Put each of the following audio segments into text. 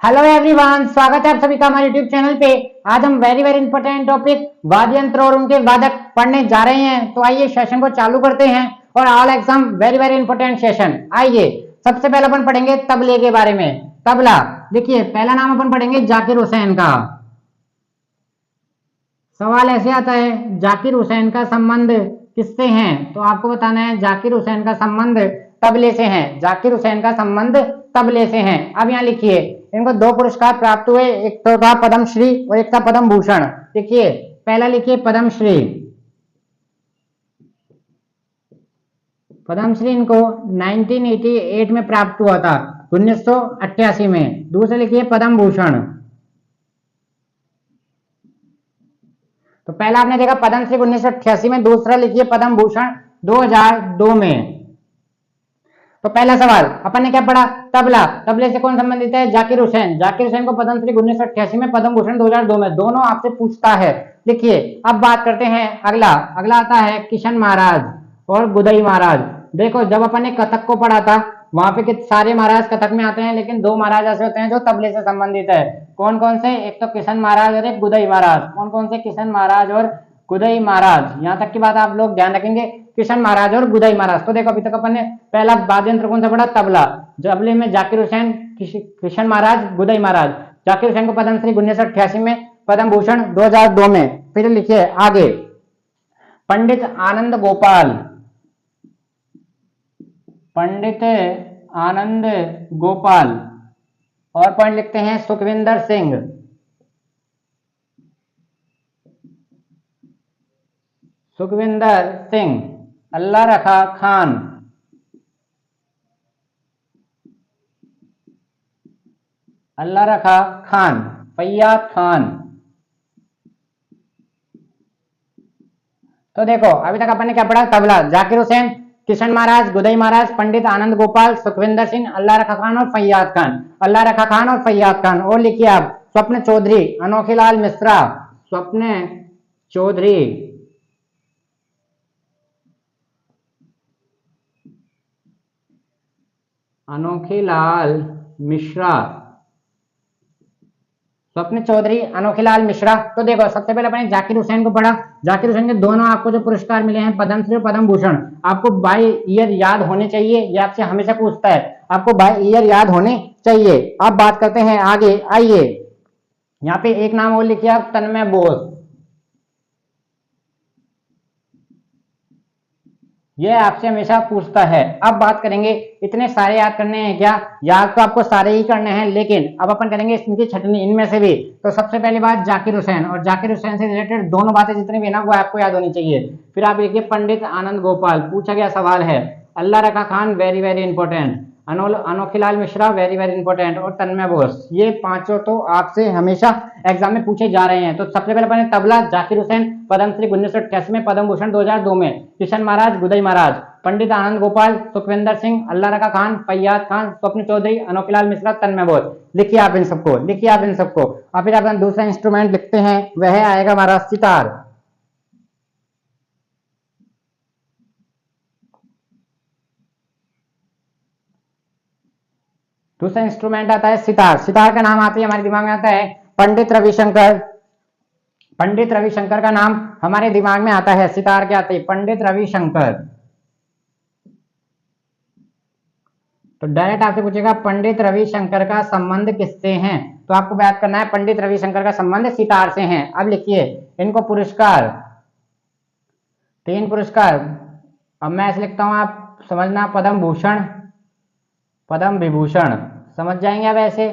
Hello everyone, स्वागत है आप सभी का हमारे यूट्यूब चैनल पे। आज हम वेरी वेरी इंपॉर्टेंट टॉपिक वाद्य यंत्र और उनके वादक पढ़ने जा रहे हैं। तो आइए सेशन को चालू करते हैं और all exam very very important session. आइए सबसे पहले अपन पढ़ेंगे तबले के बारे में। तबला, देखिए पहला नाम अपन पढ़ेंगे जाकिर हुसैन का। सवाल ऐसे आता है, जाकिर हुसैन का संबंध किससे है? तो आपको बताना है जाकिर हुसैन का संबंध तबले से है। जाकिर हुसैन का संबंध तबले से है। अब यहाँ लिखिए, इनको दो पुरस्कार प्राप्त हुए, एक तो था पद्मश्री और एक था पद्म भूषण। देखिए पहला लिखिए पद्मश्री। पद्मश्री इनको 1988 में प्राप्त हुआ था, 1988 में। दूसरा लिखिए पद्म भूषण। तो पहला आपने देखा पद्मश्री 1988 में, दूसरा लिखिए पद्म भूषण 2002 में। तो पहला सवाल अपन ने क्या पढ़ा? तबला। तबले से कौन संबंधित है? जाकिर हुसैन। जाकिर हुसैन को पद्मश्री 1988 में, पद्म भूषण 2002 में। दोनों आपसे पूछता है। लिखिए अब बात करते हैं अगला। अगला आता है किशन महाराज और गुदई महाराज। देखो जब अपन ने कथक को पढ़ा था, वहां पे सारे महाराज कथक में आते हैं, लेकिन दो महाराज ऐसे होते हैं जो तबले से संबंधित है। कौन कौन से? एक तो किशन महाराज और एक गुदई महाराज। कौन कौन से? किशन महाराज और गुदई महाराज। यहाँ तक की बात आप लोग ध्यान रखेंगे, किशन महाराज और गुदई महाराज। तो देखो अभी तक अपन ने पहला वाद्य यंत्र कौन सा पढ़ा? तबला। तबले में जाकिर हुसैन, किशन महाराज, गुदई महाराज। जाकिर हुसैन को पद्मश्री 1988 में, पद्म भूषण 2002 में। फिर लिखिए आगे पंडित आनंद गोपाल। पंडित आनंद गोपाल। और पॉइंट लिखते हैं सुखविंदर सिंह। सुखविंदर सिंह। अल्लाह रखा खान। अल्लाह रखा खान। फैयाद खान। तो देखो अभी तक अपन ने क्या पढ़ा? तबला, जाकिर हुसैन, किशन महाराज, गुदई महाराज, पंडित आनंद गोपाल, सुखविंदर सिंह, अल्लाह रखा खान और फैयाद खान। अल्लाह रखा खान और फैयाद खान। और लिखिए आप स्वप्न चौधरी, अनोखीलाल मिश्रा। स्वप्न चौधरी, अनोखीलाल मिश्रा। स्वप्न चौधरी, अनोखीलाल मिश्रा। तो देखो सबसे पहले अपने जाकिर हुसैन को पढ़ा। जाकिर हुसैन के दोनों आपको जो पुरस्कार मिले हैं, पद्मश्री और पद्म भूषण, आपको बाय ईयर याद होने चाहिए। ये आपसे हमेशा पूछता है, आपको बाय ईयर याद होने चाहिए। अब बात करते हैं आगे। आइए यहाँ पे एक नाम और लिखिए आप, तन्मय बोस। ये आपसे हमेशा पूछता है। अब बात करेंगे, इतने सारे याद करने हैं क्या? याद तो आपको सारे ही करने हैं, लेकिन अब अपन करेंगे इनकी छटनी इनमें से भी। तो सबसे पहली बात जाकिर हुसैन, और जाकिर हुसैन से रिलेटेड दोनों बातें जितनी भी ना वो आपको याद होनी चाहिए। फिर आप लिखिए पंडित आनंद गोपाल, पूछा गया सवाल है। अल्लाह रखा Khan, very very important. Anokhilal Mishra, very very important. और तन्मय बोस, ये पांचों तो आपसे हमेशा एग्जाम में पूछे जा रहे हैं। तो सबसे पहले अपने तबला, जाकिर हुसैन, पद्मश्री 1988 में, पद्म भूषण 2002 में, किशन महाराज, गुदई महाराज, पंडित आनंद गोपाल, सुखविंदर सिंह, अल्लाह रखा खान, फैयाद खान, स्वप्न चौधरी, अनोखीलाल मिश्रा, तन्मय बोस। लिखिए आप इन सबको, लिखिए आप इन सबको। और फिर अपना दूसरा इंस्ट्रूमेंट लिखते हैं, वह आएगा हमारा सितार। दूसरा इंस्ट्रूमेंट आता है सितार। सितार का नाम आते ही हमारे दिमाग में आता है पंडित रविशंकर। पंडित रविशंकर का नाम हमारे दिमाग में आता है सितार के आते ही, पंडित रविशंकर। तो डायरेक्ट आपसे पूछेगा पंडित रविशंकर का संबंध किससे है? तो आपको बात करना है पंडित रविशंकर का संबंध सितार से है। अब लिखिए इनको पुरस्कार, 3 पुरस्कार। अब मैं ऐसे लिखता हूं, आप समझना, पद्म भूषण, पद्म विभूषण। समझ जाएंगे अब ऐसे,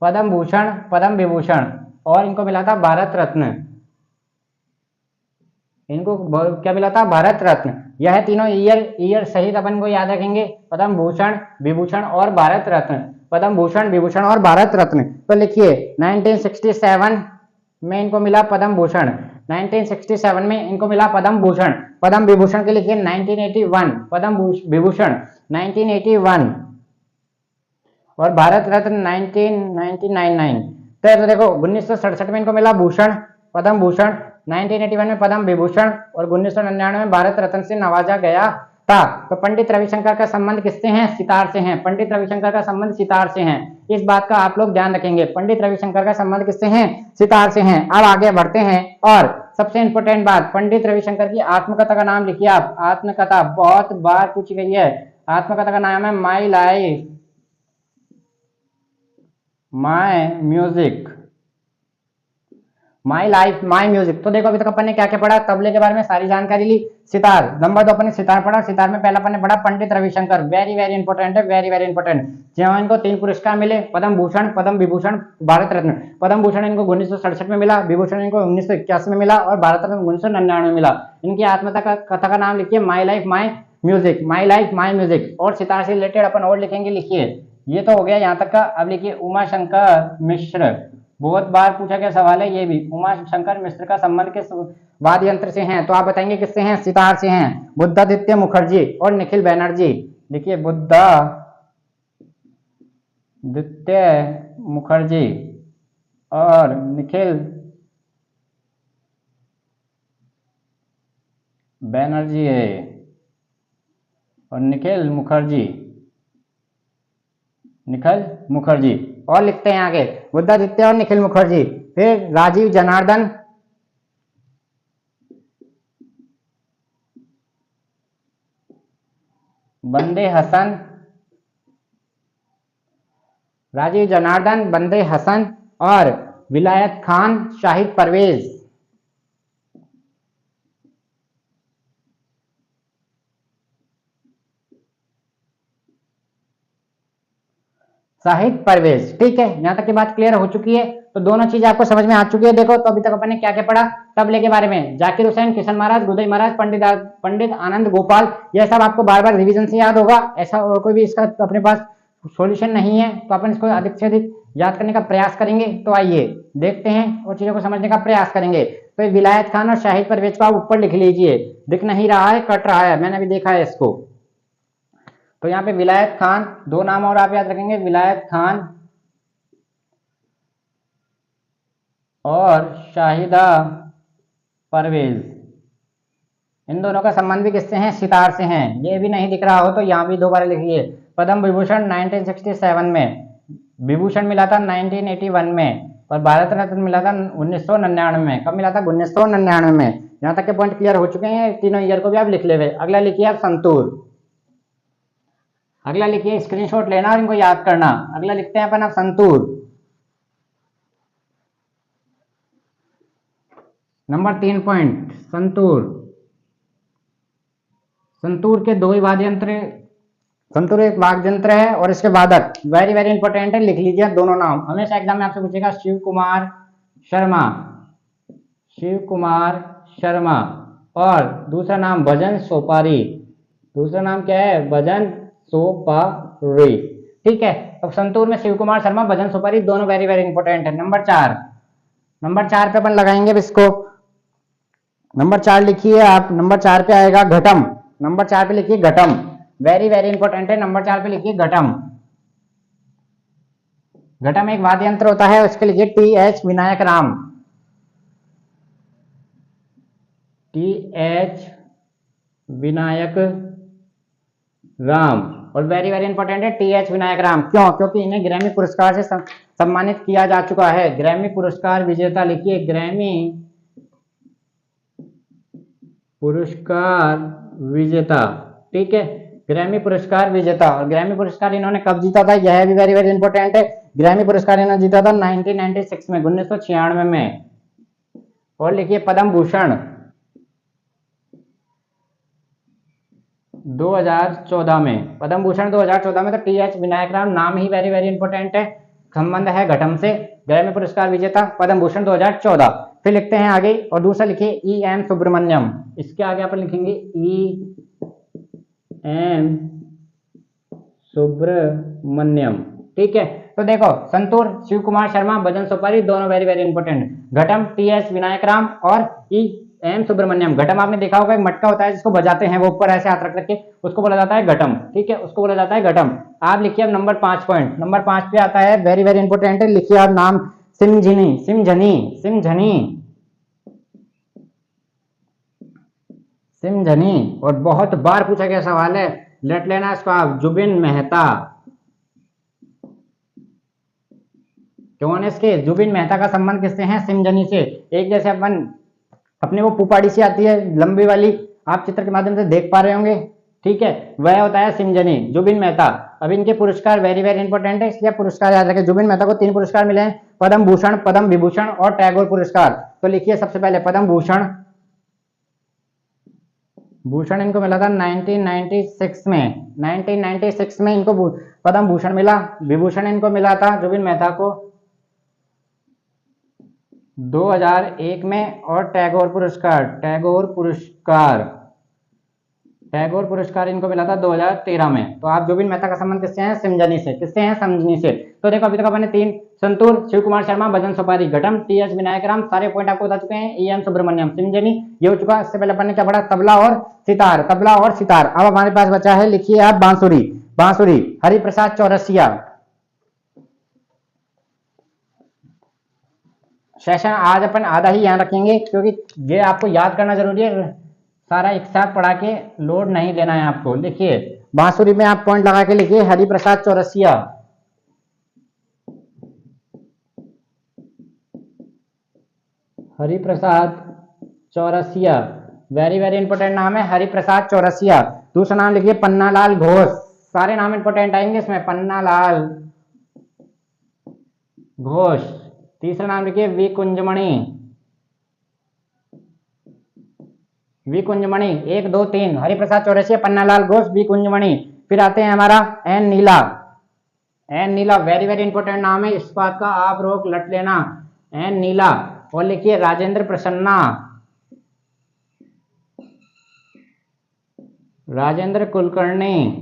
पद्म भूषण, पद्म विभूषण। और इनको मिला था भारत रत्न। इनको क्या मिला था? भारत रत्न। यह तीनों ईयर सहित अपन को याद रखेंगे, पद्म भूषण, विभूषण और भारत रत्न। पद्म भूषण, विभूषण और भारत रत्न। तो लिखिए 1967 में इनको मिला पद्म भूषण, 1967 में इनको मिला पद्म भूषण। पद्म विभूषण के लिखिए 1981, पद्म विभूषण 1981 और भारत रत्न 1999। तो देखो 1967 में इनको मिला भूषण, पद्म भूषण, 1981 में पद्म विभूषण और 1999 में भारत रत्न से नवाजा गया ता, तो पंडित रविशंकर का संबंध किससे है? सितार से है। पंडित रविशंकर का संबंध सितार से है, इस बात का आप लोग ध्यान रखेंगे। पंडित रविशंकर का संबंध किससे है? सितार से है। अब आगे बढ़ते हैं और सबसे इंपॉर्टेंट बात, पंडित रविशंकर की आत्मकथा का नाम लिखिए आप। आत्मकथा बहुत बार पूछी गई है। आत्मकथा का नाम है my life my music. My life my music. तो देखो अभी तक अपन ने क्या क्या पढ़ा? तबले के बारे में सारी जानकारी ली। सितार, नंबर 2 अपन ने सितार पढ़ा। सितार में पहला अपन ने पढ़ा Pandit Ravishankar, very very important है, वेरी वेरी इंपॉर्टेंट। जहाँ इनको 3 पुरस्कार मिले, पद्म भूषण, पद्म विभूषण, भारत रत्न। पद्म भूषण इनको 1967 में मिला, विभूषण इनको 1981 में मिला और भारत रत्न 1999 में मिला। इनकी आत्मकथा कथा का नाम लिखिए my life my music, my life my music. और सितार से रिलेटेड अपन और लिखेंगे, लिखिए। ये तो हो गया यहाँ तक का। अब लिखिए उमा शंकर मिश्र, बहुत बार पूछा गया सवाल है ये भी। उमा शंकर मिश्र का संबंध किस वाद्य यंत्र से है? तो आप बताएंगे किससे हैं? सितार से हैं। बुद्धादित्य मुखर्जी और निखिल बैनर्जी। देखिए बुद्धादित्य मुखर्जी और निखिल बैनर्जी है, और निखिल मुखर्जी। और लिखते हैं आगे बुद्धादित्य और निखिल मुखर्जी। फिर राजीव जनार्दन, बंदे हसन, राजीव जनार्दन, बंदे हसन और विलायत खान, शाहिद परवेज। शाहिद परवेज। ठीक है, यहां तक की बात क्लियर हो चुकी है। तो दोनों चीज आपको समझ में आ चुकी है। देखो तो अभी तक अपन ने क्या क्या पढ़ा तबले के बारे में? जाकिर हुसैन, किशन महाराज, गुदई महाराज, पंडित आनंद गोपाल। यह सब आपको बार बार रिवीजन से याद होगा। ऐसा और कोई भी इसका अपने पास सॉल्यूशन नहीं है, तो अपन इसको अधिक से अधिक याद करने का प्रयास करेंगे। तो आइए देखते हैं और चीजों को समझने का प्रयास करेंगे। तो विलायत खान और शाहिद परवेज को आप ऊपर लिख लीजिए। दिख नहीं रहा है, कट रहा है, मैंने अभी देखा है इसको। तो यहाँ पे विलायत खान, 2 नाम और आप याद रखेंगे, विलायत खान और शाहिदा परवेज। इन दोनों का संबंध भी किससे है? सितार से हैं। ये भी नहीं दिख रहा हो तो यहाँ भी 2 बार लिखिए। पद्म विभूषण 1967 में, विभूषण मिला था 1981 में, और भारत रत्न मिला था 1999 में। कब मिला था? 1999 में। यहाँ तक के पॉइंट क्लियर हो चुके हैं। तीनों ईयर को भी आप लिख ले। अगला लिखिए आप संतूर। अगला लिखिए, स्क्रीनशॉट लेना और इनको याद करना। अगला लिखते हैं अपन अब संतूर। Number 3 point Santoor. संतूर के 2 ही वाद्य यंत्र, संतूर एक वाद्य यंत्र है और इसके वादक वेरी वेरी इंपॉर्टेंट है, लिख लीजिए दोनों नाम। हमेशा एग्जाम में आपसे पूछेगा शिव कुमार शर्मा, और दूसरा नाम भजन सोपारी। दूसरा नाम क्या है? भजन सोपारी। ठीक है, अब संतूर में शिव कुमार शर्मा, भजन सोपारी, दोनों वेरी वेरी इंपॉर्टेंट है। नंबर 4 पे अपन लगाएंगे इसको। नंबर 4 लिखिए आप। नंबर 4 पे आएगा घटम। नंबर 4 पे लिखिए घटम, वेरी वेरी इंपॉर्टेंट है। नंबर 4 पे लिखिए घटम। घटम एक वाद्य यंत्र होता है, उसके लिखिए TH विनायक राम। TH विनायक राम, और वेरी वेरी इंपॉर्टेंट है TH विनायक राम। क्यों? क्योंकि इन्हें ग्रैमी पुरस्कार से सम्मानित किया जा चुका है। ग्रैमी पुरस्कार विजेता लिखिए, ग्रैमी पुरस्कार विजेता। ठीक है, ग्रैमी पुरस्कार विजेता। और ग्रैमी पुरस्कार इन्होंने कब जीता था? यह भी वेरी वेरी इंपॉर्टेंट है। ग्रैमी पुरस्कार इन्होंने जीता था 1996 में, 1996 में। और लिखिए पद्म भूषण 2014 में। पद्म भूषण 2014 में। तो TH विनायक राम नाम ही वेरी वेरी इंपॉर्टेंट है, संबंध है घटम से। ग्रैमी पुरस्कार विजेता पद्म भूषण 2014। फिर लिखते हैं आगे, और दूसरा लिखिए EM सुब्रमण्यम। इसके आगे अपन लिखेंगे EM सुब्रमण्यम। ठीक है, तो देखो संतूर शिव कुमार शर्मा, भजन सोपारी, दोनों वेरी वेरी इंपॉर्टेंट। घटम TH विनायक राम और EM सुब्रमण्यम। घटम आपने देखा होगा, एक मटका होता है जिसको बजाते हैं, वो ऊपर ऐसे हाथ रख के, उसको बोला जाता है घटम। ठीक है, उसको बोला जाता है घटम। आप लिखिए अब नंबर 5 पॉइंट। नंबर 5 पे आता है, वेरी वेरी इंपॉर्टेंट है, लिखिए आप नाम सिमझनी। सिमझनी। और बहुत बार पूछा गया सवाल है, लेट लेना इसको आप, जुबिन मेहता। कौन है इसके? जुबिन मेहता का संबंध किससे है? सिमझनी से। एक जैसे अपन अपने वो पुपाड़ी सी आती है लंबी वाली, आप चित्र के माध्यम से देख पा रहे होंगे, ठीक है, वह होता है सिमझनी, जुबिन मेहता। अब इनके पुरस्कार वेरी वेरी इंपॉर्टेंट है, इसलिए पुरस्कार याद रखें। जुबिन मेहता को 3 पुरस्कार मिले हैं, पद्म भूषण, पद्म विभूषण और टैगोर पुरस्कार। तो लिखिए सबसे पहले पद्म भूषण। भूषण इनको मिला था 1996 में, 1996 में इनको पद्म भूषण मिला। विभूषण इनको मिला था जुबिन मेहता को 2001 में। और टैगोर पुरस्कार, टैगोर पुरस्कार इनको मिला था 2013 में। तो आप जुबिन मेहता का संबंध किससे है? सिमझनी से। किससे है? सिमझनी से। तो देखो अभी तक अपने 3, संतूर, शिव कुमार शर्मा, भजन सुपारी, घटम, टी.एच. विनायक राम, सारे पॉइंट आपको बता चुके हैं। E.M. सुब्रमण्यम, सिमझनी, ये हो चुका। इससे पहले अपन ने क्या पढ़ा? तबला और सितार, तबला और सितार। अब हमारे पास बचा है, लिखिए आप, बांसुरी। बांसुरी, हरिप्रसाद चौरसिया। सेशन आज अपन आधा ही यहाँ रखेंगे, क्योंकि ये आपको याद करना जरूरी है, सारा एक साथ पढ़ा के लोड नहीं लेना है आपको। लिखिए बांसुरी में आप पॉइंट लगा के लिखिए Hariprasad Chaurasia. Hariprasad Chaurasia, very very important नाम है हरिप्रसाद चौरसिया। दूसरा नाम लिखिए पन्नालाल घोष। सारे नाम इंपॉर्टेंट आएंगे इसमें, पन्नालाल घोष। तीसरा नाम लिखिए वी कुंजमणि। वी कुंजमणि, 1 2 3, हरिप्रसाद चौरसिया, पन्नालाल घोष, वी कुंजमणि। फिर आते हैं हमारा N Neela. N Neela very very important नाम है, इस बात का आप रोक लट लेना, एन नीला। और लिखिए राजेंद्र प्रसन्ना, राजेंद्र कुलकर्णी।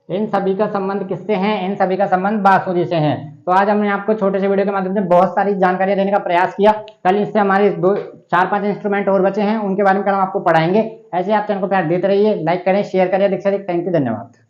इन सभी का संबंध किससे है? इन सभी का संबंध बांसुरी से है। तो आज हमने आपको छोटे से वीडियो के माध्यम से बहुत सारी जानकारियां देने का प्रयास किया। कल इससे हमारे 4-5 इंस्ट्रूमेंट और बचे हैं, उनके बारे में कल हम आपको पढ़ाएंगे। ऐसे आप चैनल को प्यार देते रहिए, लाइक करें, शेयर करें। अधिक से अधिक थैंक यू, धन्यवाद।